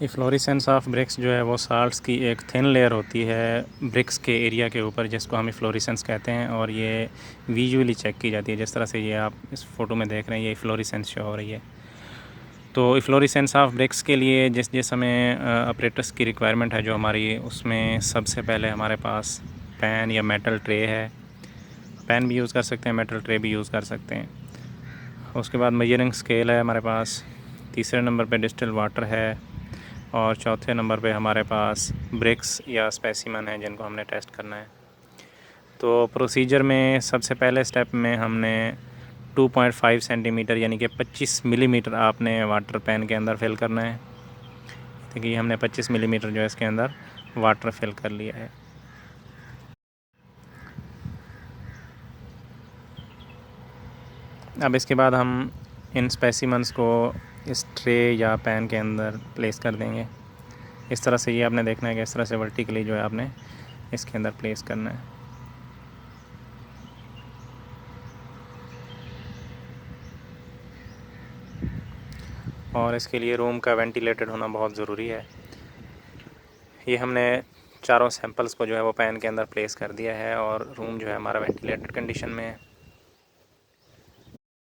Efflorescence of BRICS जो है वो साल्ट्स की एक थिन लेयर होती है ब्रिक्स के एरिया के ऊपर, जिसको हम इफ्लोरेसेंस कहते हैं। और ये विजुअली चेक की जाती है, जिस तरह से ये आप इस फ़ोटो में देख रहे हैं, ये इफ्लोरेसेंस शो हो रही है। तो इफ्लोरेसेंस ऑफ ब्रिक्स के लिए जिस जिस हमें ऑपरेटर्स की रिक्वायरमेंट है जो हमारी, उसमें सबसे पहले हमारे पास पैन या मेटल ट्रे है। पैन भी यूज़ कर सकते हैं, मेटल ट्रे भी यूज़ कर सकते हैं। उसके बाद मेजरिंग स्केल है हमारे पास। तीसरे नंबर पे डिस्टिल वाटर है। और चौथे नंबर पे हमारे पास ब्रिक्स या स्पेसिमन है जिनको हमने टेस्ट करना है। तो प्रोसीजर में सबसे पहले स्टेप में हमने 2.5 सेंटीमीटर यानी कि 25 मिलीमीटर आपने वाटर पैन के अंदर फिल करना है। देखिए हमने 25 मिलीमीटर जो है इसके अंदर वाटर फिल कर लिया है। अब इसके बाद हम इन स्पेसिमन्स को इस ट्रे या पैन के अंदर प्लेस कर देंगे। इस तरह से ये आपने देखना है कि इस तरह से वर्टिकली जो है आपने इसके अंदर प्लेस करना है। और इसके लिए रूम का वेंटिलेटेड होना बहुत ज़रूरी है। ये हमने चारों सैंपल्स को जो है वो पैन के अंदर प्लेस कर दिया है और रूम जो है हमारा वेंटिलेटेड कंडीशन में है।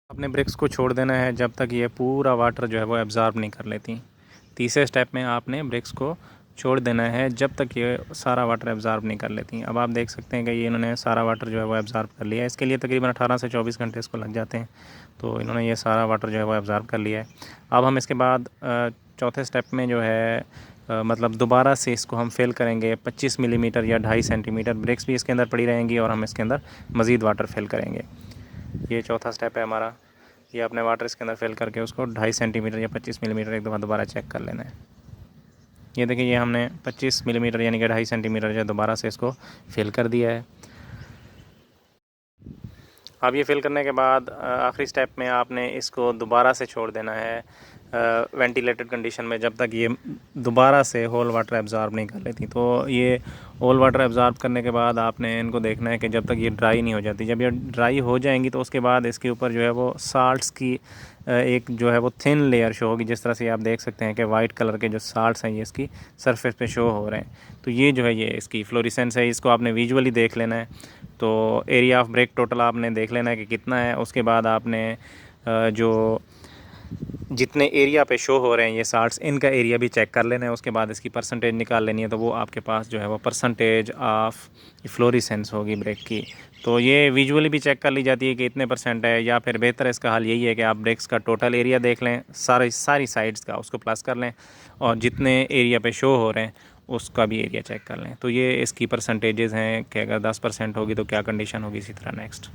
अपने ब्रिक्स को छोड़ देना है जब तक ये पूरा वाटर जो है वो एब्ज़ॉर्ब नहीं कर लेती। तीसरे स्टेप में आपने ब्रिक्स को छोड़ देना है जब तक ये सारा वाटर एब्ज़ॉर्ब नहीं कर लेती। अब आप देख सकते हैं कि ये इन्होंने सारा वाटर जो है वो एब्ज़ॉर्ब कर लिया है। इसके लिए तकरीबन 18 से 24 घंटे इसको लग जाते हैं। तो इन्होंने ये सारा वाटर जो है वो एब्ज़ॉर्ब कर लिया है। अब हम इसके बाद चौथे स्टेप में जो है मतलब दोबारा से इसको हम फिल करेंगे 25 मिलीमीटर या 2.5 सेंटीमीटर। ब्रिक्स भी इसके अंदर पड़ी रहेंगी और हम इसके अंदर मज़ीद वाटर फिल करेंगे। ये चौथा स्टेप है हमारा। ये अपने वाटर इसके अंदर फिल करके उसको 2.5 सेंटीमीटर या 25 मिलीमीटर एक दफ़ा दोबारा चेक कर लेना है। ये देखिए ये हमने 25 मिलीमीटर यानी कि 2.5 सेंटीमीटर जो दोबारा से इसको फिल कर दिया है। अब ये फिल करने के बाद आखिरी स्टेप में आपने इसको दोबारा से छोड़ देना है वेंटिलेटेड कंडीशन में जब तक ये दोबारा से होल वाटर एब्ज़ॉर्ब नहीं कर लेती। तो ये होल वाटर एब्ज़ॉर्ब करने के बाद आपने इनको देखना है कि जब तक ये ड्राई नहीं हो जाती। जब ये ड्राई हो जाएंगी तो उसके बाद इसके ऊपर जो है वो साल्ट्स की एक जो है वो थिन लेयर शो होगी। जिस तरह से आप देख सकते हैं कि वाइट कलर के जो साल्ट्स हैं ये इसकी सरफेस पे शो हो रहे हैं। तो ये जो है ये इसकी फ्लोरेसेंस है, इसको आपने विजुअली देख लेना है। तो एरिया ऑफ ब्रेक टोटल आपने देख लेना है कि कितना है। उसके बाद आपने जो जितने एरिया पे शो हो रहे हैं ये साल्ट्स, इनका एरिया भी चेक कर लेना है। उसके बाद इसकी परसेंटेज निकाल लेनी है। तो वो आपके पास जो है वो परसेंटेज ऑफ फ्लोरेसेंस होगी ब्रेक की। तो ये विजुअली भी चेक कर ली जाती है कि इतने परसेंट है, या फिर बेहतर इसका हाल यही है कि आप ब्रेक्स का टोटल एरिया देख लें, सारी साइड्स का, उसको प्लस कर लें और जितने एरिया पे शो हो रहे हैं उसका भी एरिया चेक कर लें। तो ये इसकी परसेंटेजेस हैं कि अगर 10% होगी तो क्या कंडीशन होगी, इसी तरह नेक्स्ट।